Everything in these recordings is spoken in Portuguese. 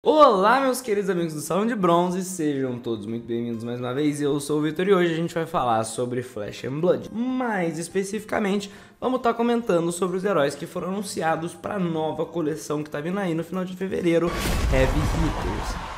Olá, meus queridos amigos do Salão de Bronze, sejam todos muito bem-vindos mais uma vez. Eu sou o Vitor e hoje a gente vai falar sobre Flesh and Blood. Mais especificamente, vamos estar comentando sobre os heróis que foram anunciados para a nova coleção que está vindo aí no final de fevereiro, Heavy Hitters.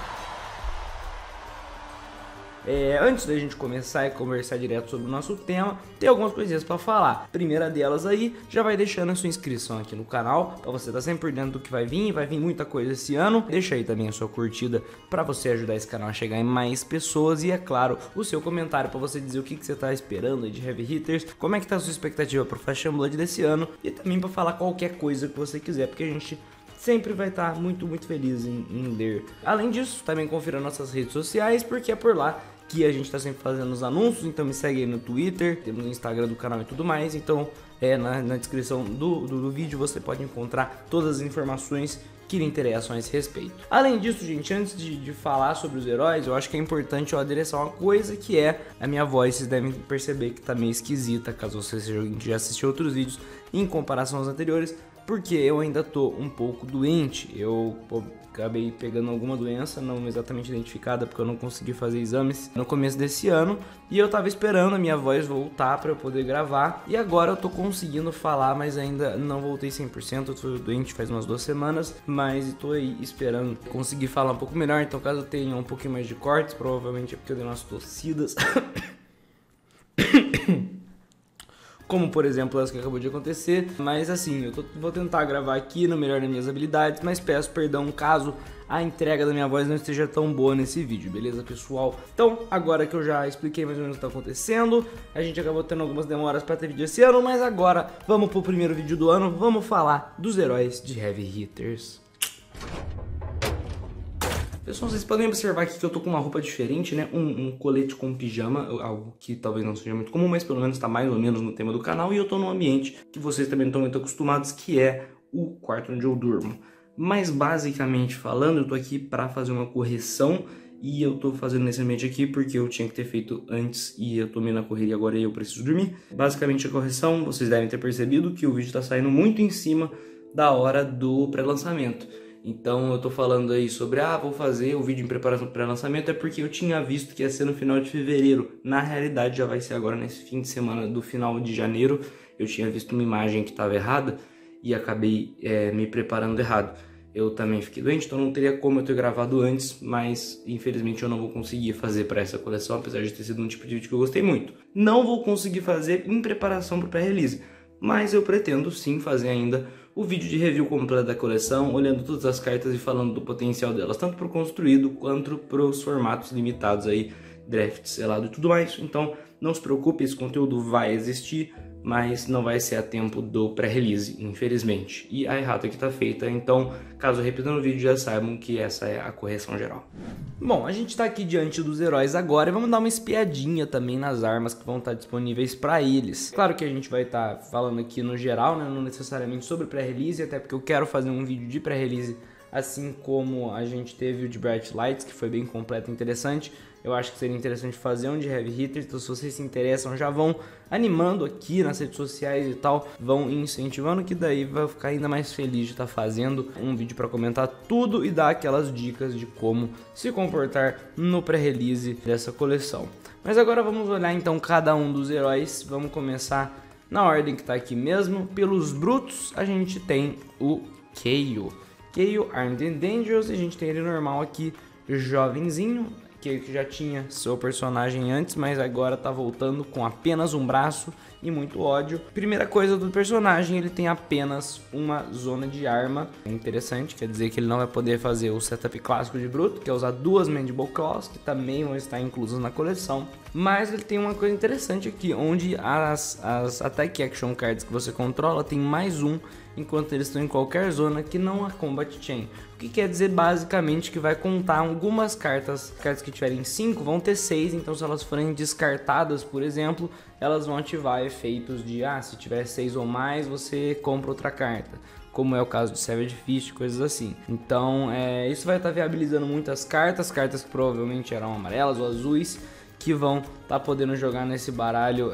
Antes da gente começar e conversar direto sobre o nosso tema, tem algumas coisinhas para falar. Primeira delas aí, já vai deixando a sua inscrição aqui no canal, para você estar sempre por dentro do que vai vir muita coisa esse ano. Deixa aí também a sua curtida para você ajudar esse canal a chegar em mais pessoas e, é claro, o seu comentário para você dizer o que você tá esperando aí de Heavy Hitters, como é que tá a sua expectativa pro Flesh and Blood desse ano e também para falar qualquer coisa que você quiser, porque a gente sempre vai estar muito feliz em ler. Além disso, também confira nossas redes sociais, porque é por lá que a gente está sempre fazendo os anúncios. Então me segue aí no Twitter, temos o Instagram do canal e tudo mais. Então na descrição do vídeo você pode encontrar todas as informações que lhe interessam a esse respeito. Além disso, gente, antes de falar sobre os heróis, eu acho que é importante eu adereçar uma coisa, que é a minha voz. Vocês devem perceber que tá meio esquisita, caso você já assistiu outros vídeos em comparação aos anteriores, porque eu ainda tô um pouco doente. Eu acabei pegando alguma doença não exatamente identificada, porque eu não consegui fazer exames no começo desse ano, e eu tava esperando a minha voz voltar para eu poder gravar, e agora eu tô conseguindo falar, mas ainda não voltei 100%, eu tô doente faz umas 2 semanas, mas tô aí esperando conseguir falar um pouco melhor. Então caso eu tenha um pouquinho mais de cortes, provavelmente é porque eu dei umas tossidas como por exemplo essa que acabou de acontecer. Mas assim, vou tentar gravar aqui no melhor das minhas habilidades, mas peço perdão caso a entrega da minha voz não esteja tão boa nesse vídeo, beleza, pessoal? Então, agora que eu já expliquei mais ou menos o que está acontecendo, a gente acabou tendo algumas demoras para ter vídeo esse ano, mas agora vamos pro primeiro vídeo do ano, vamos falar dos heróis de Heavy Hitters. Pessoal, vocês podem observar aqui que eu tô com uma roupa diferente, né? Um colete com pijama, algo que talvez não seja muito comum, mas pelo menos tá mais ou menos no tema do canal. E eu tô num ambiente que vocês também não estão muito acostumados, que é o quarto onde eu durmo. Mas basicamente falando, eu tô aqui pra fazer uma correção. E eu tô fazendo nesse ambiente aqui porque eu tinha que ter feito antes e eu tô meio na correria agora e eu preciso dormir. Basicamente a correção, vocês devem ter percebido que o vídeo tá saindo muito em cima da hora do pré-lançamento. Então eu tô falando aí sobre, vou fazer o vídeo em preparação para pré-lançamento, é porque eu tinha visto que ia ser no final de fevereiro. Na realidade já vai ser agora nesse fim de semana do final de janeiro. Eu tinha visto uma imagem que estava errada e acabei me preparando errado. Eu também fiquei doente, então não teria como eu ter gravado antes, mas infelizmente eu não vou conseguir fazer para essa coleção, apesar de ter sido um tipo de vídeo que eu gostei muito. Não vou conseguir fazer em preparação para o pré-release, mas eu pretendo sim fazer ainda o vídeo de review completo da coleção, olhando todas as cartas e falando do potencial delas, tanto para o construído quanto para os formatos limitados aí, draft, selado e tudo mais. Então não se preocupe, esse conteúdo vai existir, mas não vai ser a tempo do pré-release, infelizmente. E a errata aqui tá feita, então caso eu repita no vídeo já saibam que essa é a correção geral. Bom, a gente tá aqui diante dos heróis agora e vamos dar uma espiadinha também nas armas que vão estar disponíveis para eles. Claro que a gente vai estar falando aqui no geral, né, não necessariamente sobre pré-release, até porque eu quero fazer um vídeo de pré-release, assim como a gente teve o de Bright Lights, que foi bem completo e interessante. Eu acho que seria interessante fazer um de Heavy Hitters, então se vocês se interessam já vão animando aqui nas redes sociais e tal, vão incentivando, que daí vai ficar ainda mais feliz de estar fazendo um vídeo para comentar tudo e dar aquelas dicas de como se comportar no pré-release dessa coleção. Mas agora vamos olhar então cada um dos heróis, vamos começar na ordem que tá aqui mesmo. Pelos brutos a gente tem o Kayle, Armed and Dangerous, e a gente tem ele normal aqui, jovenzinho, que já tinha seu personagem antes, mas agora tá voltando com apenas um braço e muito ódio. Primeira coisa do personagem, ele tem apenas uma zona de arma. É interessante, quer dizer que ele não vai poder fazer o setup clássico de bruto, que é usar 2 Mandible Claws, que também vão estar inclusas na coleção. Mas ele tem uma coisa interessante aqui, onde as Attack Action Cards que você controla tem mais um, enquanto eles estão em qualquer zona que não a Combat Chain. O que quer dizer basicamente que vai contar algumas cartas que tiverem 5 vão ter 6, então se elas forem descartadas, por exemplo, elas vão ativar efeitos de, se tiver 6 ou mais, você compra outra carta, como é o caso de Savage Fist, coisas assim. Então isso vai estar viabilizando muitas cartas que provavelmente eram amarelas ou azuis, que vão estar podendo jogar nesse baralho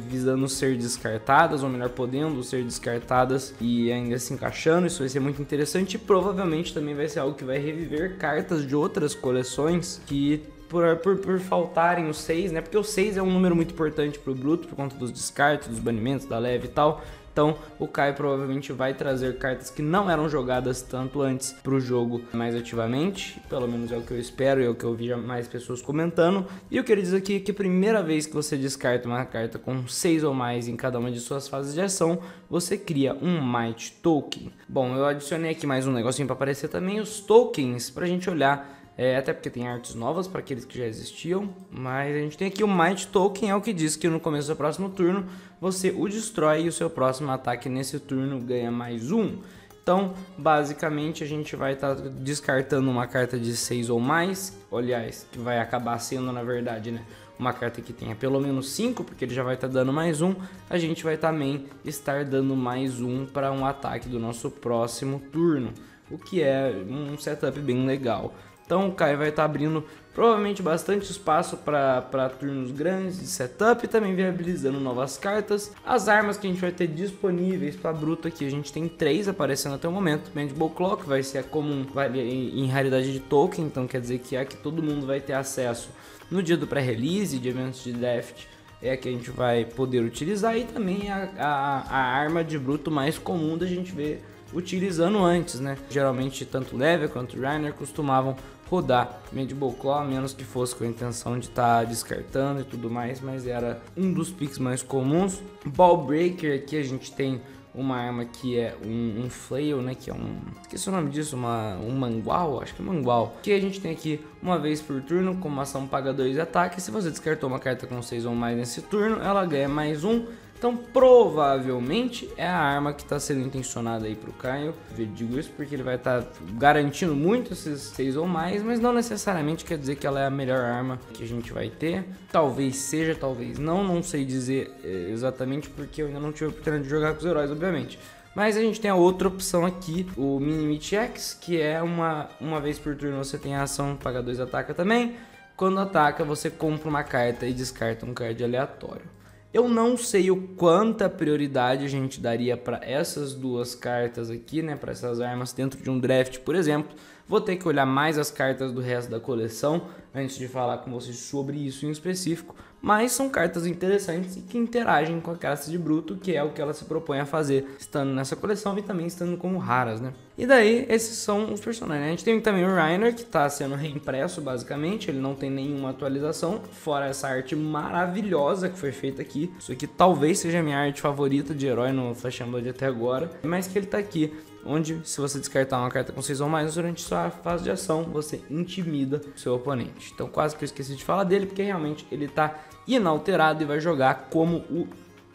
visando ser descartadas, ou melhor, podendo ser descartadas e ainda se encaixando. Isso vai ser muito interessante e provavelmente também vai ser algo que vai reviver cartas de outras coleções que por faltarem os 6, né? Porque o 6 é um número muito importante pro Bruto por conta dos descartes, dos banimentos, da leve e tal. Então o Caio provavelmente vai trazer cartas que não eram jogadas tanto antes para o jogo mais ativamente, pelo menos é o que eu espero e é o que eu vi mais pessoas comentando. E eu queria dizer aqui que a primeira vez que você descarta uma carta com 6 ou mais em cada uma de suas fases de ação, você cria um Might Token. Bom, eu adicionei aqui mais um negocinho para aparecer também, os tokens, para a gente olhar. Até porque tem artes novas para aqueles que já existiam, mas a gente tem aqui o Might Token, é o que diz que no começo do próximo turno você o destrói e o seu próximo ataque nesse turno ganha mais 1. Então, basicamente, a gente vai estar descartando uma carta de 6 ou mais, aliás, que vai acabar sendo, na verdade, né, uma carta que tenha pelo menos 5, porque ele já vai estar dando mais 1, a gente vai também estar dando mais 1 para um ataque do nosso próximo turno, o que é um setup bem legal. Então o Caio vai estar abrindo provavelmente bastante espaço para turnos grandes de setup e também viabilizando novas cartas. As armas que a gente vai ter disponíveis para Bruto aqui, a gente tem 3 aparecendo até o momento. Mandible Claw, que vai ser a comum em raridade de token, então quer dizer que é a que todo mundo vai ter acesso no dia do pré-release, de eventos de draft. É a que a gente vai poder utilizar e também a arma de Bruto mais comum da gente ver utilizando antes, né? Geralmente tanto Level quanto Reiner costumavam rodar Mandible Claw, a menos que fosse com a intenção de estar descartando e tudo mais, mas era um dos picks mais comuns. Ball Breaker, aqui a gente tem uma arma que é um flail, né, que é esqueci o nome disso, um mangual, acho que é mangual, que a gente tem aqui uma vez por turno, com uma ação paga 2 de ataque. Se você descartou uma carta com 6 ou mais nesse turno, ela ganha mais 1. Então provavelmente é a arma que está sendo intencionada aí para o Caio. Eu digo isso porque ele vai estar garantindo muito esses 6 ou mais, mas não necessariamente quer dizer que ela é a melhor arma que a gente vai ter. Talvez seja, talvez não sei dizer exatamente porque eu ainda não tive a oportunidade de jogar com os heróis, obviamente. Mas a gente tem a outra opção aqui, o Minimit X, que é uma vez por turno você tem a ação paga 2 ataca também. Quando ataca você compra uma carta e descarta um card aleatório. Eu não sei o quanta prioridade a gente daria para essas duas cartas aqui, né, para essas armas dentro de um draft, por exemplo. Vou ter que olhar mais as cartas do resto da coleção antes de falar com vocês sobre isso em específico, mas são cartas interessantes e que interagem com a classe de Bruto, que é o que ela se propõe a fazer estando nessa coleção e também estando como raras, né? E daí, esses são os personagens. A gente tem também o Reiner, que está sendo reimpresso basicamente, ele não tem nenhuma atualização, fora essa arte maravilhosa que foi feita aqui. Isso aqui talvez seja a minha arte favorita de herói no Flash and Blood até agora, mas que ele está aqui, onde se você descartar uma carta com 6 ou mais durante sua fase de ação, você intimida o seu oponente. Então quase que eu esqueci de falar dele, porque realmente ele está inalterado e vai jogar como o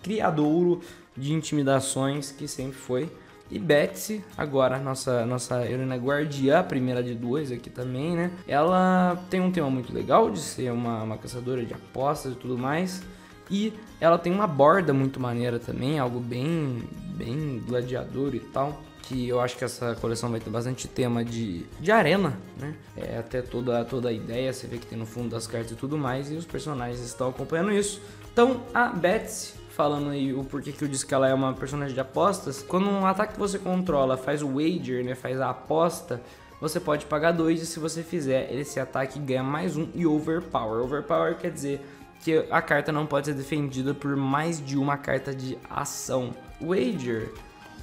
criadouro de intimidações que sempre foi. E Betsy, agora nossa heroína guardiã, a primeira de 2 aqui também, né? Ela tem um tema muito legal de ser uma caçadora de apostas e tudo mais. E ela tem uma borda muito maneira também, algo bem gladiador e tal. Que eu acho que essa coleção vai ter bastante tema de arena, né? Até toda a ideia, você vê que tem no fundo das cartas e tudo mais, e os personagens estão acompanhando isso. Então, a Betsy, falando aí o porquê que eu disse que ela é uma personagem de apostas, quando um ataque que você controla faz o wager, né, faz a aposta, você pode pagar 2 e se você fizer, esse ataque ganha mais 1 e overpower. Overpower quer dizer que a carta não pode ser defendida por mais de uma carta de ação. Wager,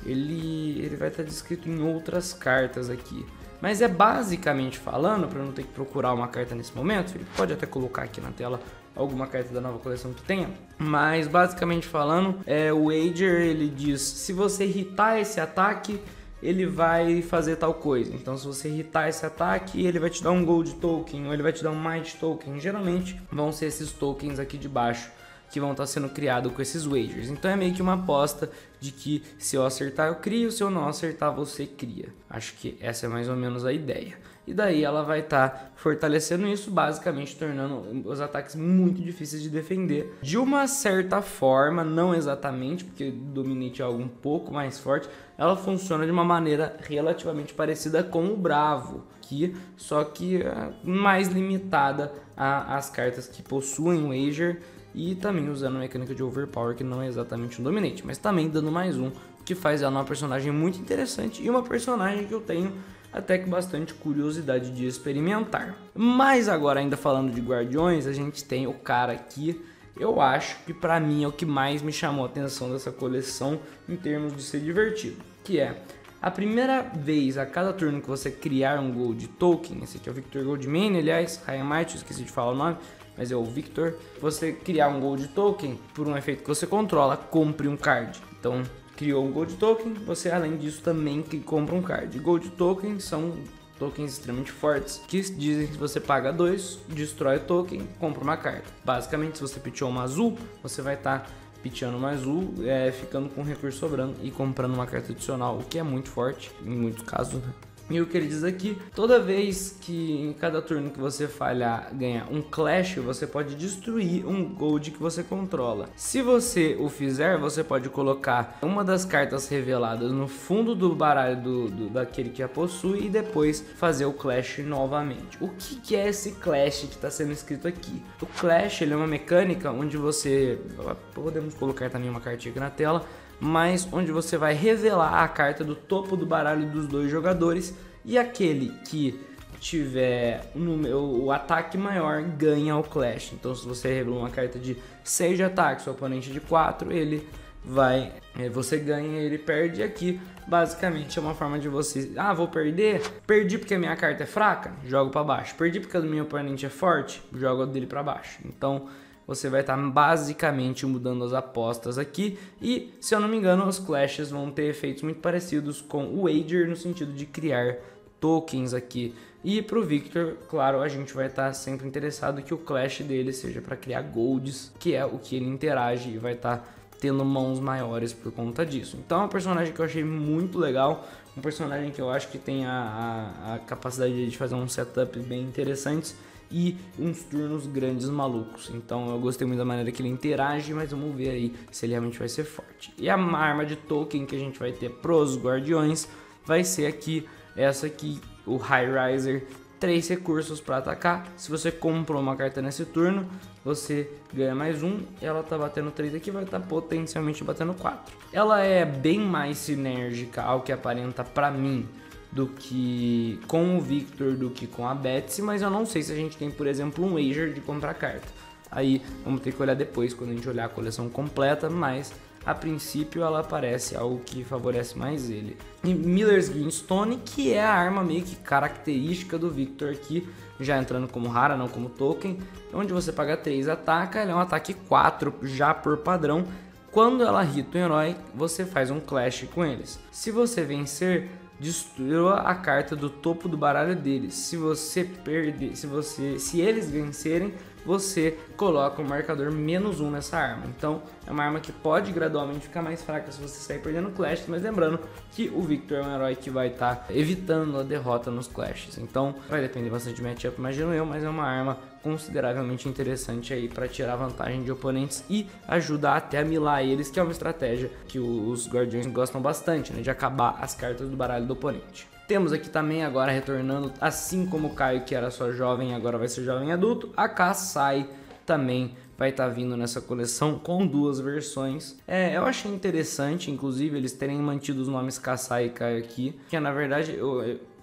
ele vai estar descrito em outras cartas aqui, mas é basicamente falando, para não ter que procurar uma carta nesse momento, ele pode até colocar aqui na tela alguma carta da nova coleção que tenha, mas basicamente falando, o wager, ele diz, se você hitar esse ataque, ele vai fazer tal coisa. Então se você hitar esse ataque, ele vai te dar um gold token, ou ele vai te dar um might token. Geralmente vão ser esses tokens aqui de baixo que vão estar sendo criados com esses wagers. Então é meio que uma aposta de que se eu acertar eu crio, se eu não acertar você cria. Acho que essa é mais ou menos a ideia. e daí ela vai estar fortalecendo isso, basicamente tornando os ataques muito difíceis de defender. De uma certa forma, não exatamente, porque Dominate é algo um pouco mais forte, ela funciona de uma maneira relativamente parecida com o Bravo, só que mais limitada às cartas que possuem Wager, e também usando a mecânica de Overpower, que não é exatamente um Dominate, mas também dando mais um, que faz ela uma personagem muito interessante e uma personagem que eu tenho até que bastante curiosidade de experimentar. Mas agora, ainda falando de Guardiões, a gente tem o cara que eu acho que pra mim é o que mais me chamou a atenção dessa coleção em termos de ser divertido, que é a primeira vez a cada turno que você criar um Gold Token, esse aqui é o Victor Goldmane, aliás, Hayamite, esqueci de falar o nome, mas é o Victor. Você criar um Gold Token por um efeito que você controla, compre um card. Então, criou um Gold Token, você além disso também compra um card. Gold Tokens são tokens extremamente fortes, que dizem que se você paga 2, destrói o token, compra uma carta. Basicamente, se você pitchou uma azul, você vai estar pitchando uma azul, ficando com recurso sobrando e comprando uma carta adicional, o que é muito forte em muitos casos, né? E o que ele diz aqui, toda vez que em cada turno que você falhar ganhar um Clash, você pode destruir um Gold que você controla. Se você o fizer, você pode colocar uma das cartas reveladas no fundo do baralho daquele que a possui e depois fazer o Clash novamente. O que é esse Clash que está sendo escrito aqui? O Clash ele é uma mecânica onde você, podemos colocar também uma cartinha aqui na tela, mas onde você vai revelar a carta do topo do baralho dos dois jogadores e aquele que tiver o ataque maior ganha o Clash. Então se você revelou uma carta de 6 de ataque, seu oponente de 4, ele vai, você ganha e ele perde. Aqui basicamente é uma forma de você, vou perder, perdi porque a minha carta é fraca, jogo para baixo, perdi porque o meu oponente é forte, jogo dele para baixo. Então você vai estar basicamente mudando as apostas aqui. E, se eu não me engano, os Clashes vão ter efeitos muito parecidos com o Wager, no sentido de criar tokens aqui. E para o Victor, claro, a gente vai estar sempre interessado que o Clash dele seja para criar Golds, que é o que ele interage e vai estar tendo mãos maiores por conta disso. Então é um personagem que eu achei muito legal, um personagem que eu acho que tem a capacidade de fazer um setup bem interessantes e uns turnos grandes malucos. Então eu gostei muito da maneira que ele interage, mas vamos ver aí se ele realmente vai ser forte. E a arma de token que a gente vai ter pros Guardiões vai ser aqui, essa aqui, o High Riser, 3 recursos para atacar. Se você comprou uma carta nesse turno, você ganha mais um. Ela tá batendo 3 aqui, vai estar potencialmente batendo 4. Ela é bem mais sinérgica ao que aparenta para mim do que com o Victor, do que com a Betsy, mas eu não sei se a gente tem, por exemplo, um Wager de comprar carta. Aí vamos ter que olhar depois, quando a gente olhar a coleção completa, mas a princípio ela parece algo que favorece mais ele. E Miller's Greenstone, que é a arma meio que característica do Victor aqui, já entrando como rara, não como token, onde você paga 3, ataca, ela é um ataque 4 já por padrão. Quando ela hita um herói, você faz um Clash com eles. Se você vencer, destrua a carta do topo do baralho deles. Se você perder, se eles vencerem, você coloca o marcador -1 nessa arma. Então é uma arma que pode gradualmente ficar mais fraca se você sair perdendo Clash, mas lembrando que o Victor é um herói que vai estar evitando a derrota nos Clashes. Então vai depender bastante de matchup, imagino eu, mas é uma arma consideravelmente interessante aí para tirar vantagem de oponentes e ajudar até a milar eles, que é uma estratégia que os Guardiões gostam bastante, né, de acabar as cartas do baralho do oponente. Temos aqui também agora retornando, assim como o Caio, que era só jovem, agora vai ser jovem adulto, a Kassai também vai estar vindo nessa coleção com 2 versões. Eu achei interessante, inclusive, eles terem mantido os nomes Kassai e Caio aqui, que na verdade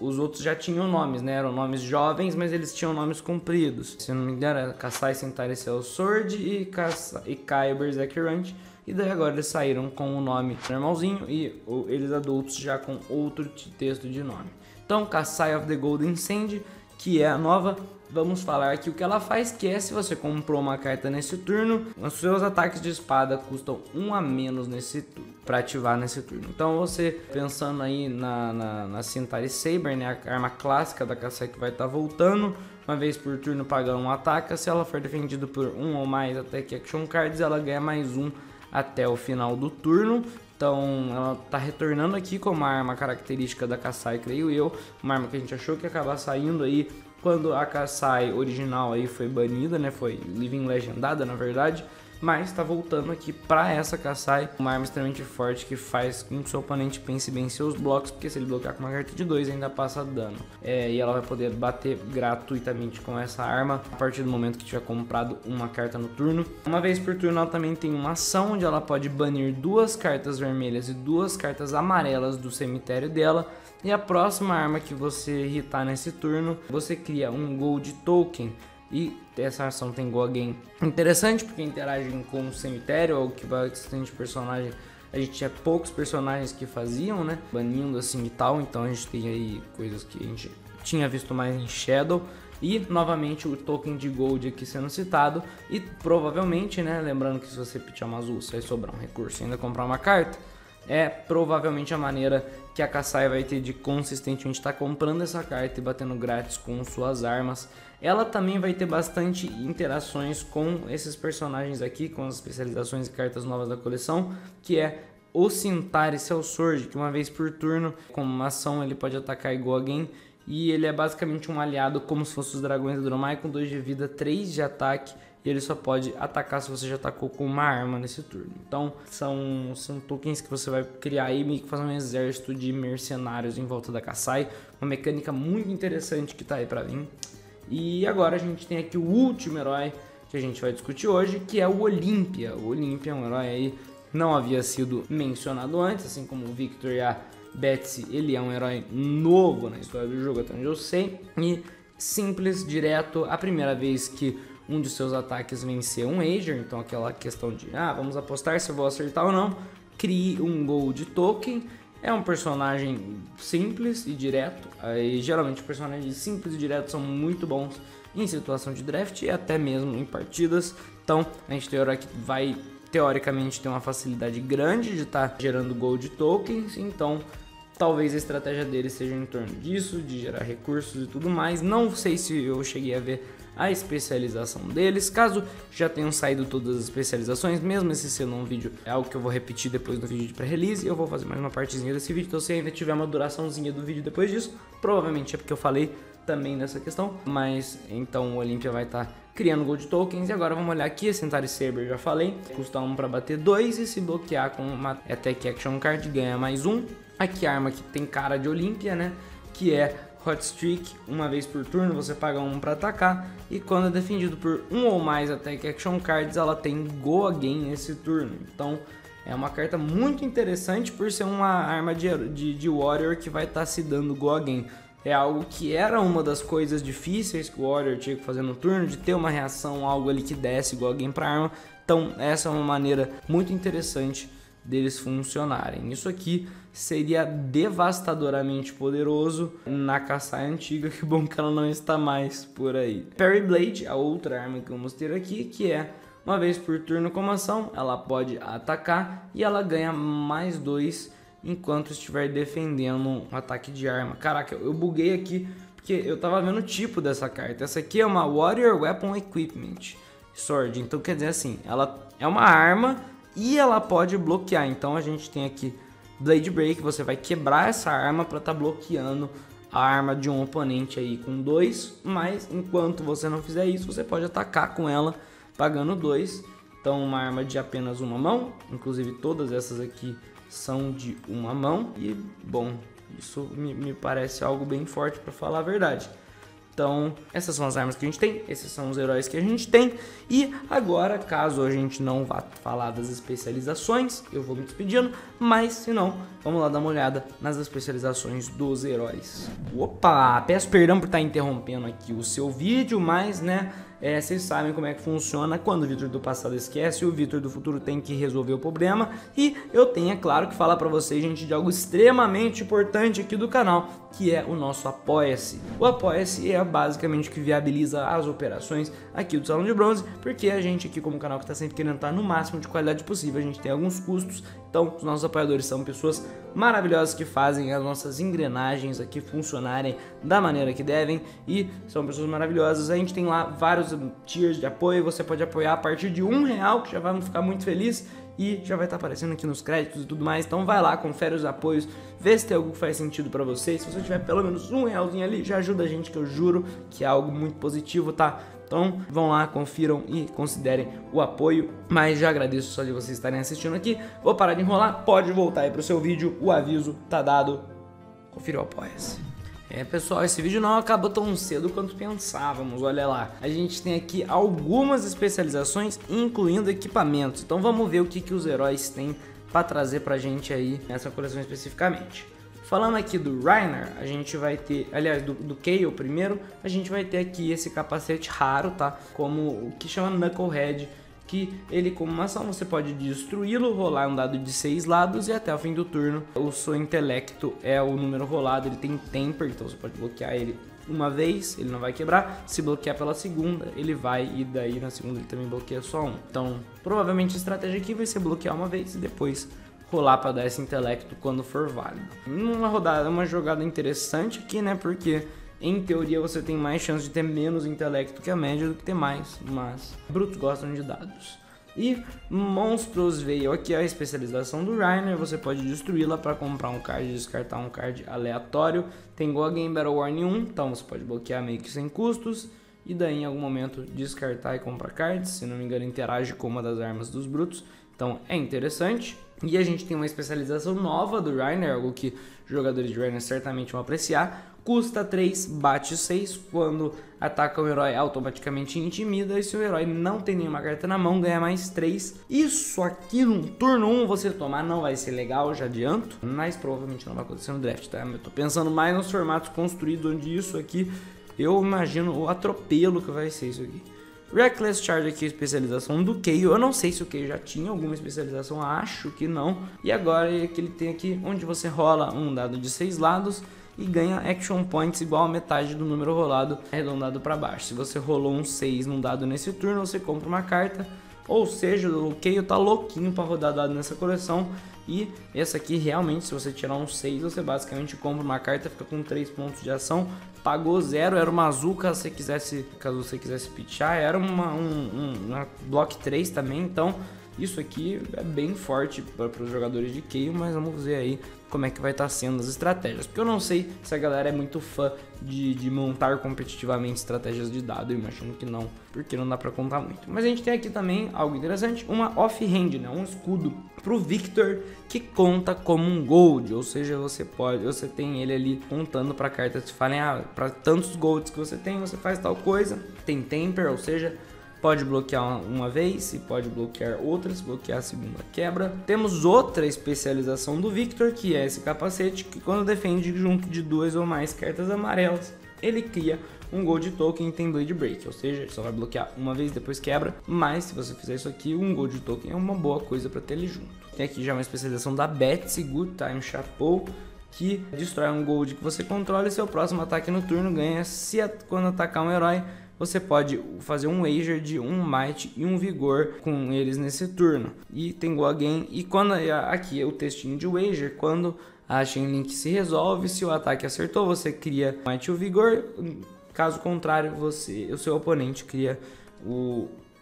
os outros já tinham nomes, né? Eram nomes jovens, mas eles tinham nomes compridos. Se eu não me engano, era Kassai Centauri Cell Sword e Caio Berserk Ranch. E daí agora eles saíram com o nome normalzinho e eles adultos já com outro texto de nome. Então, Kassai of the Golden Sand, que é a nova, vamos falar aqui o que ela faz, que é se você comprou uma carta nesse turno, os seus ataques de espada custam 1 a menos nesse turno, para ativar nesse turno. Então você, pensando aí na Centauri Saber, né, a arma clássica da Kassai que vai estar voltando, uma vez por turno pagando um ataque, se ela for defendida por 1 ou mais Attack Action Cards, ela ganha mais 1 até o final do turno. Então ela tá retornando aqui como uma arma característica da Kassai, creio eu, uma arma que a gente achou que ia acabar saindo aí quando a Kassai original aí foi banida, né, foi Living Legendada na verdade, mas tá voltando aqui para essa Kassai, uma arma extremamente forte que faz com que o seu oponente pense bem seus blocos, porque se ele bloquear com uma carta de 2 ainda passa dano. E ela vai poder bater gratuitamente com essa arma a partir do momento que tiver comprado uma carta no turno. Uma vez por turno ela também tem uma ação onde ela pode banir 2 cartas vermelhas e 2 cartas amarelas do cemitério dela. E a próxima arma que você irritar nesse turno, você cria um Gold Token. E essa ação tem Go Again interessante porque interage com o cemitério, ou que bastante personagem. A gente tinha poucos personagens que faziam, né? Banindo assim e tal. Então a gente tem aí coisas que a gente tinha visto mais em Shadow. E novamente o token de Gold aqui sendo citado. E provavelmente, né? Lembrando que se você pitchar uma azul, você vai sobrar um recurso e ainda comprar uma carta. É provavelmente a maneira que a Kassai vai ter de consistentemente estar comprando essa carta e batendo grátis com suas armas. Ela também vai ter bastante interações com esses personagens aqui, com as especializações e cartas novas da coleção, que é o Cintari Sellsword, que uma vez por turno, como uma ação, ele pode atacar e Go Again. E ele é basicamente um aliado como se fosse os dragões da Dromai, com 2 de vida, 3 de ataque. E ele só pode atacar se você já atacou com uma arma nesse turno. Então são tokens que você vai criar aí, meio que fazer um exército de mercenários em volta da Kassai. Uma mecânica muito interessante que tá aí pra vir. E agora a gente tem aqui o último herói que a gente vai discutir hoje, que é o Olympia. O Olympia é um herói aí que não havia sido mencionado antes, assim como o Victor e a Betsy. Ele é um herói novo na história do jogo, até onde eu sei. E simples, direto, a primeira vez que um de seus ataques vencer um Ager, então aquela questão de vamos apostar se eu vou acertar ou não, crie um Gold Token. É um personagem simples e direto, aí geralmente personagens simples e diretos são muito bons em situação de draft e até mesmo em partidas. Então a gente tem que vai teoricamente ter uma facilidade grande de estar gerando Gold Tokens, então talvez a estratégia dele seja em torno disso, de gerar recursos e tudo mais. Não sei se eu cheguei a ver a especialização deles, caso já tenham saído todas as especializações, mesmo esse sendo um vídeo, é algo que eu vou repetir depois do vídeo de pré-release, eu vou fazer mais uma partezinha desse vídeo, então se ainda tiver uma duraçãozinha do vídeo depois disso, provavelmente é porque eu falei também nessa questão, mas então o Olympia vai estar criando Gold Tokens. E agora vamos olhar aqui, a Centauri Saber já falei, custa 1 para bater 2 e se bloquear com uma Attack Action Card ganha mais 1. Aqui a arma que tem cara de Olympia, né, que é Hot Streak, uma vez por turno você paga 1 para atacar, e quando é defendido por 1 ou mais Attack Action Cards, ela tem Go Again nesse turno. Então é uma carta muito interessante por ser uma arma de Warrior que vai estar se dando Go Again. É algo que era uma das coisas difíceis que o Warrior tinha que fazer no turno, de ter uma reação, algo ali que desse Go Again para arma. Então essa é uma maneira muito interessante deles funcionarem. Isso aqui seria devastadoramente poderoso na Kassai antiga, que bom que ela não está mais por aí. Parry Blade, a outra arma que vamos ter aqui, que é uma vez por turno como ação, ela pode atacar e ela ganha mais 2 enquanto estiver defendendo um ataque de arma. Caraca, eu buguei aqui porque eu tava vendo o tipo dessa carta. Essa aqui é uma Warrior Weapon Equipment Sword, então quer dizer assim, ela é uma arma e ela pode bloquear. Então a gente tem aqui Blade Break, você vai quebrar essa arma para estar bloqueando a arma de um oponente aí com 2, mas enquanto você não fizer isso, você pode atacar com ela pagando 2. Então uma arma de apenas uma mão, inclusive todas essas aqui são de uma mão e bom, isso me parece algo bem forte para falar a verdade. Então, essas são as armas que a gente tem, esses são os heróis que a gente tem. E agora, caso a gente não vá falar das especializações, eu vou me despedindo. Mas, se não, vamos lá dar uma olhada nas especializações dos heróis. Opa, peço perdão por estar interrompendo aqui o seu vídeo, mas, né, vocês sabem como é que funciona. Quando o Vitor do passado esquece, o Vitor do futuro tem que resolver o problema. E eu tenho, é claro, que falar pra vocês, gente, de algo extremamente importante aqui do canal, que é o nosso Apoia-se. O Apoia-se é basicamente o que viabiliza as operações aqui do Salão de Bronze, porque a gente aqui como canal que está sempre querendo estar no máximo de qualidade possível, a gente tem alguns custos, então os nossos apoiadores são pessoas maravilhosas que fazem as nossas engrenagens aqui funcionarem da maneira que devem e são pessoas maravilhosas. A gente tem lá vários tiers de apoio, você pode apoiar a partir de R$1, que já vamos ficar muito felizes. e já vai estar aparecendo aqui nos créditos e tudo mais. Então vai lá, confere os apoios, vê se tem algo que faz sentido pra você. Se você tiver pelo menos R$1 ali, já ajuda a gente, que eu juro que é algo muito positivo, tá? Então vão lá, confiram e considerem o apoio. Mas já agradeço só de vocês estarem assistindo aqui. Vou parar de enrolar, pode voltar aí pro seu vídeo, o aviso tá dado. Confira o apoia-se. Pessoal, esse vídeo não acabou tão cedo quanto pensávamos, olha lá. A gente tem aqui algumas especializações, incluindo equipamentos. Então vamos ver o que os heróis têm para trazer pra gente aí nessa coleção especificamente. Falando aqui do Reiner, a gente vai ter, aliás, do Kayle primeiro, a gente vai ter aqui esse capacete raro, tá? Como o que chama Knucklehead, que ele, como uma ação, você pode destruí-lo, rolar um dado de 6 lados e até o fim do turno o seu intelecto é o número rolado. Ele tem temper, então você pode bloquear ele uma vez, ele não vai quebrar. Se bloquear pela segunda, ele vai, e daí na segunda ele também bloqueia só um. Então, provavelmente a estratégia aqui vai ser bloquear uma vez e depois rolar para dar esse intelecto quando for válido. Uma jogada interessante aqui, né, porque em teoria você tem mais chance de ter menos intelecto que a média do que ter mais, mas brutos gostam de dados. E monstros veio aqui a especialização do Reiner, você pode destruí-la para comprar um card e descartar um card aleatório. Tem Go Again Battle Warning 1, então você pode bloquear meio que sem custos. E daí em algum momento descartar e comprar cards, se não me engano interage com uma das armas dos brutos, então é interessante. E a gente tem uma especialização nova do Reiner, algo que jogadores de Reiner certamente vão apreciar. Custa 3, bate 6, quando ataca o herói automaticamente intimida, e se o herói não tem nenhuma carta na mão, ganha mais 3. Isso aqui no turno 1 você tomar não vai ser legal, já adianto, mas provavelmente não vai acontecer no draft, tá? Eu tô pensando mais nos formatos construídos, onde isso aqui, eu imagino o atropelo que vai ser isso aqui. Reckless Charge aqui, especialização do Kayle. Eu não sei se o Kayle já tinha alguma especialização, acho que não. E agora é que ele tem aqui, onde você rola um dado de 6 lados e ganha Action Points igual a metade do número rolado arredondado para baixo. Se você rolou um 6 num dado nesse turno, você compra uma carta. Ou seja, o Kayle tá louquinho para rodar dado nessa coleção. E essa aqui realmente, se você tirar um 6, você basicamente compra uma carta, fica com 3 pontos de ação. Pagou 0, era uma azul caso você quisesse pitchar, era uma block 3 também, então isso aqui é bem forte para os jogadores de Kayle, mas vamos ver aí como é que vai estar sendo as estratégias, porque eu não sei se a galera é muito fã de montar competitivamente estratégias de dado, eu imagino que não, porque não dá para contar muito. Mas a gente tem aqui também algo interessante, uma off-hand, né, um escudo para o Victor que conta como um gold, ou seja, você tem ele ali contando para cartas que falem, para tantos golds que você tem, você faz tal coisa. Tem temper, ou seja, pode bloquear uma vez e pode bloquear outra, se bloquear a segunda quebra. Temos outra especialização do Victor, que é esse capacete, que quando defende junto de 2 ou mais cartas amarelas, ele cria um Gold Token e tem Blade Break, ou seja, ele só vai bloquear uma vez, depois quebra, mas se você fizer isso aqui, um Gold Token é uma boa coisa para ter ele junto. Tem aqui já uma especialização da Betsy, Good Time Chapeau, que destrói um Gold que você controla e seu próximo ataque no turno ganha, quando atacar um herói, você pode fazer um wager de um might e um vigor com eles nesse turno. E tem Go Again, e quando aqui é o textinho de wager, quando a Chainlink se resolve, se o ataque acertou, você cria might e o vigor, caso contrário, o seu oponente cria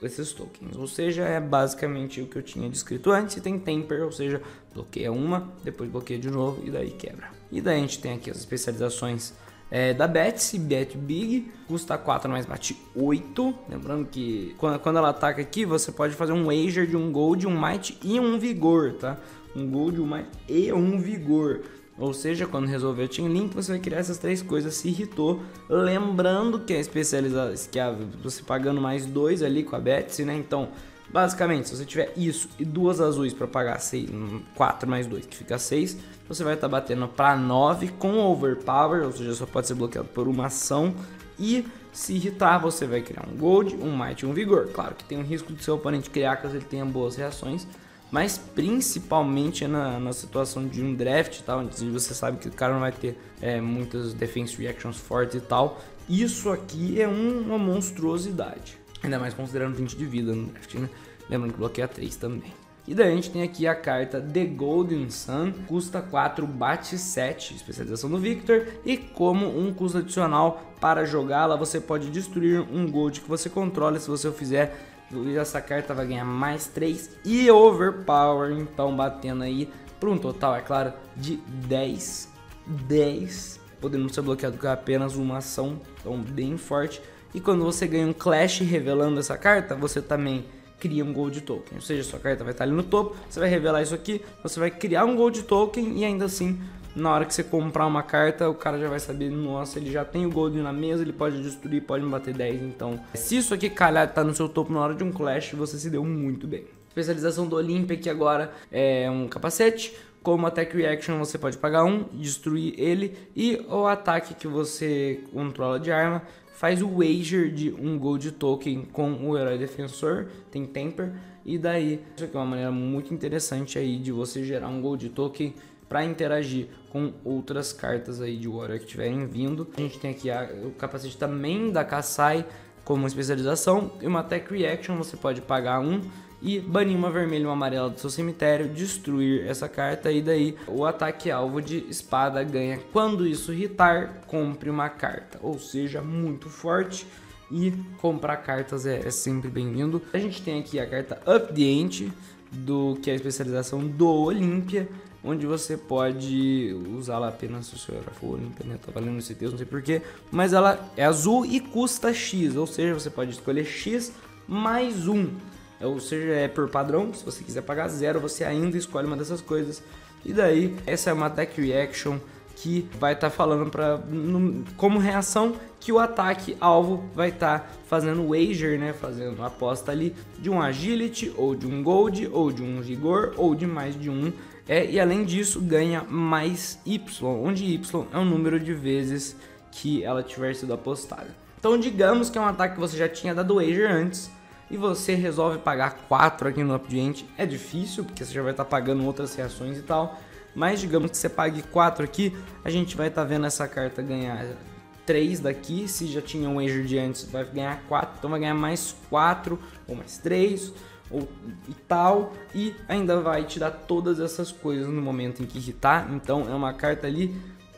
esses tokens. Ou seja, é basicamente o que eu tinha descrito antes. E tem temper, ou seja, bloqueia uma, depois bloqueia de novo e daí quebra. E daí a gente tem aqui as especializações da Betsy, Bet Big, custa 4, mas bate 8. Lembrando que quando ela ataca aqui, você pode fazer um wager de um gold, um might e um vigor, tá? Um gold, um might e um vigor. Ou seja, quando resolver o Chain Link, você vai criar essas 3 coisas. Se irritou, lembrando que é especializado, que você pagando mais 2 ali com a Betsy, né? Então, basicamente, se você tiver isso e 2 azuis para pagar 4 mais 2, que fica 6, você vai estar batendo para 9 com Overpower, ou seja, só pode ser bloqueado por uma ação. E se irritar, você vai criar um Gold, um Might e um Vigor. Claro que tem um risco de seu oponente criar caso ele tenha boas reações, mas principalmente na situação de um draft e tal, onde você sabe que o cara não vai ter muitas defense reactions fortes e tal. Isso aqui é uma monstruosidade, ainda mais considerando 20 de vida no draft, né? Lembrando que bloqueia 3 também. E daí a gente tem aqui a carta The Golden Sun, custa 4, bate 7, especialização do Victor, e como um custo adicional para jogá-la, você pode destruir um gold que você controla. Se você o fizer, essa carta vai ganhar mais 3 e Overpower, então batendo aí para um total, é claro, de 10, podendo ser bloqueado com apenas uma ação, então bem forte. E quando você ganha um Clash revelando essa carta, você também cria um Gold Token, ou seja, sua carta vai estar ali no topo, você vai revelar isso aqui, você vai criar um Gold Token e ainda assim, na hora que você comprar uma carta, o cara já vai saber, nossa, ele já tem o Gold na mesa, ele pode destruir, pode me bater 10, então se isso aqui calhar tá no seu topo na hora de um Clash, você se deu muito bem. Especialização do Olympia aqui agora é um capacete. Como Attack Reaction você pode pagar um, destruir ele, e o ataque que você controla de arma faz o wager de um Gold Token com o Herói Defensor, tem Temper, e daí isso aqui é uma maneira muito interessante aí de você gerar um Gold Token para interagir com outras cartas aí de Warrior que estiverem vindo. A gente tem aqui o capacete também da Kassai como especialização, e uma Attack Reaction você pode pagar um e banir uma vermelha e uma amarela do seu cemitério, destruir essa carta, e daí o ataque alvo de espada ganha quando isso hitar, compre uma carta, ou seja, muito forte, e comprar cartas é sempre bem-vindo. A gente tem aqui a carta Up the Ante, que é a especialização do Olympia, onde você pode usá-la apenas se o seu herói for Olympia, né? Tá valendo esse texto, não sei porquê, mas ela é azul e custa X, ou seja, você pode escolher X mais 1. Ou seja, é por padrão, se você quiser pagar 0, você ainda escolhe uma dessas coisas. E daí, essa é uma Attack Reaction que vai estar falando como reação que o ataque alvo vai estar fazendo wager, né? Fazendo aposta ali de um Agility, ou de um Gold, ou de um Vigor, ou de mais de um. E além disso, ganha mais Y, onde Y é o número de vezes que ela tiver sido apostada. Então, digamos que é um ataque que você já tinha dado wager antes, e você resolve pagar 4 aqui no Up the Ante. É difícil, porque você já vai estar pagando outras reações e tal, mas digamos que você pague 4 aqui, a gente vai estar vendo essa carta ganhar 3 daqui. Se já tinha um wager de antes, vai ganhar 4, então vai ganhar mais 4 ou mais 3 e tal, e ainda vai te dar todas essas coisas no momento em que hitar. Então é uma carta ali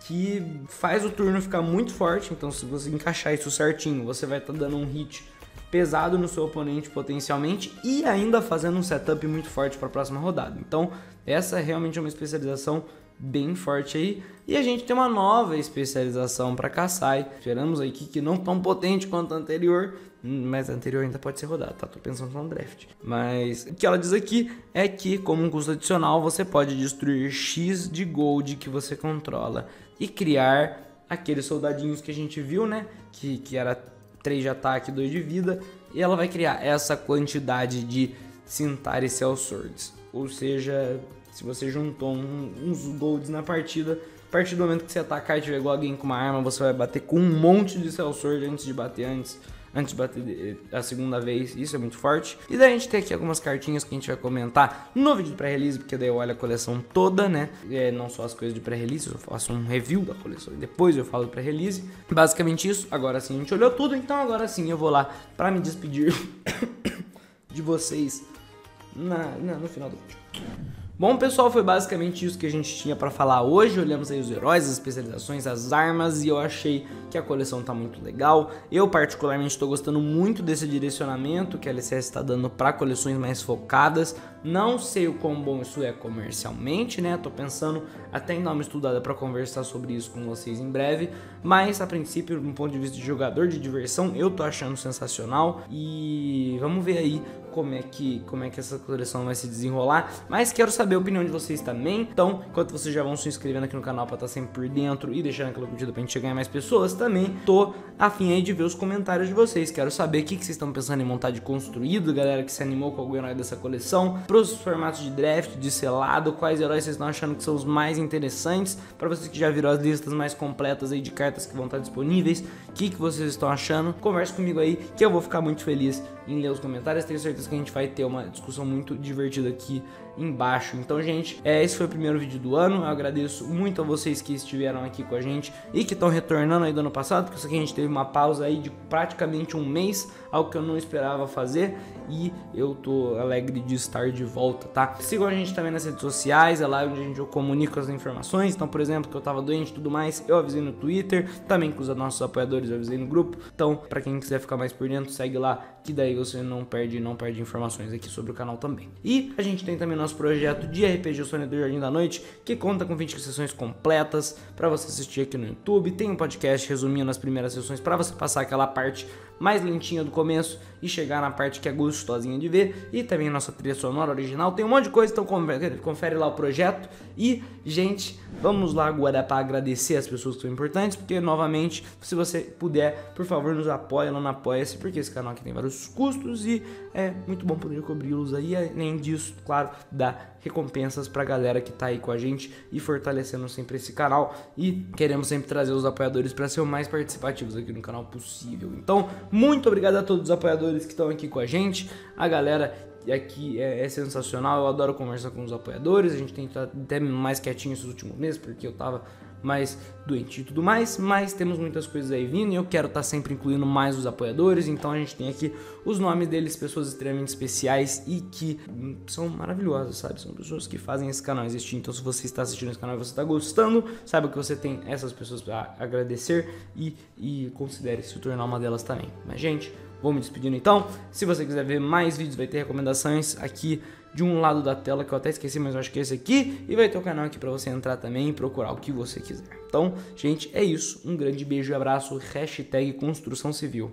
que faz o turno ficar muito forte. Então se você encaixar isso certinho, você vai estar dando um hit pesado no seu oponente potencialmente, e ainda fazendo um setup muito forte para a próxima rodada. Então essa é realmente uma especialização bem forte aí. E a gente tem uma nova especialização para Kassai. Esperamos aí que não tão potente quanto a anterior, mas a anterior ainda pode ser rodada, tá? Tô pensando no draft. Mas o que ela diz aqui é que, como um custo adicional, você pode destruir X de Gold que você controla e criar aqueles soldadinhos que a gente viu, né? Que era 3 de ataque e 2 de vida, e ela vai criar essa quantidade de Centaur e Sellswords. Ou seja, se você juntou uns golds na partida, a partir do momento que você atacar e tiver igual alguém com uma arma, você vai bater com um monte de Sellsword antes de bater a segunda vez. Isso é muito forte. E daí a gente tem aqui algumas cartinhas que a gente vai comentar no vídeo de pré-release, porque daí eu olho a coleção toda, né? Não só as coisas de pré-release, eu faço um review da coleção e depois eu falo do pré-release. Basicamente isso. Agora sim a gente olhou tudo, então agora sim eu vou lá para me despedir de vocês no final do vídeo. Bom, pessoal, foi basicamente isso que a gente tinha para falar hoje. Olhamos aí os heróis, as especializações, as armas, e eu achei que a coleção tá muito legal. Eu particularmente estou gostando muito desse direcionamento que a LCS está dando para coleções mais focadas. Não sei o quão bom isso é comercialmente, né? Tô pensando até em dar uma estudada para conversar sobre isso com vocês em breve, mas a princípio, do ponto de vista de jogador de diversão, eu tô achando sensacional, e vamos ver aí como é que essa coleção vai se desenrolar. Mas quero saber a opinião de vocês também. Então, enquanto vocês já vão se inscrevendo aqui no canal para estar sempre por dentro e deixando aquela curtida pra gente chegar em mais pessoas, também tô afim aí de ver os comentários de vocês. Quero saber o que vocês estão pensando em montar de construído, galera que se animou com algum herói dessa coleção, pros formatos de draft, de selado, quais heróis vocês estão achando que são os mais interessantes, para vocês que já viram as listas mais completas aí de cartas que vão estar disponíveis, o que vocês estão achando. Converse comigo aí que eu vou ficar muito feliz em ler os comentários. Tenho certeza que a gente vai ter uma discussão muito divertida aqui embaixo. Então, gente, esse foi o primeiro vídeo do ano. Eu agradeço muito a vocês que estiveram aqui com a gente e que estão retornando aí do ano passado, porque isso aqui a gente teve uma pausa aí de praticamente um mês, algo que eu não esperava fazer, e eu tô alegre de estar de volta, tá? Sigam a gente também nas redes sociais, é lá onde eu comunico as informações. Então, por exemplo, que eu tava doente e tudo mais, eu avisei no Twitter, também com os nossos apoiadores eu avisei no grupo. Então, pra quem quiser ficar mais por dentro, segue lá, que daí você não perde informações aqui sobre o canal também. E a gente tem também nosso projeto de RPG O Sonho do Jardim da Noite, que conta com 20 sessões completas para você assistir aqui no YouTube. Tem um podcast resumindo as primeiras sessões para você passar aquela parte mais lentinha do começo e chegar na parte que é gostosinha de ver. E também a nossa trilha sonora original, tem um monte de coisa, então confere lá o projeto. E, gente, vamos lá agora para agradecer as pessoas que são importantes, porque, novamente, se você puder, por favor, nos apoie lá no Apoia-se, porque esse canal aqui tem vários custos e é muito bom poder cobri-los aí. Além disso, claro, dar recompensas pra galera que tá aí com a gente e fortalecendo sempre esse canal, e queremos sempre trazer os apoiadores para ser o mais participativos aqui no canal possível. Então, muito obrigado a todos os apoiadores que estão aqui com a gente. A galera aqui é sensacional, eu adoro conversar com os apoiadores. A gente tem estado até mais quietinho esses últimos meses, porque eu tava mais doente e tudo mais, mas temos muitas coisas aí vindo e eu quero estar sempre incluindo mais os apoiadores. Então a gente tem aqui os nomes deles, pessoas extremamente especiais e que são maravilhosas, sabe? São pessoas que fazem esse canal existir. Então, se você está assistindo esse canal e você está gostando, saiba que você tem essas pessoas para agradecer e considere se tornar uma delas também. Mas, gente, vou me despedindo então. Se você quiser ver mais vídeos, vai ter recomendações aqui de um lado da tela, que eu até esqueci, mas eu acho que é esse aqui. E vai ter o canal aqui para você entrar também e procurar o que você quiser. Então, gente, é isso. Um grande beijo e abraço. #construção civil.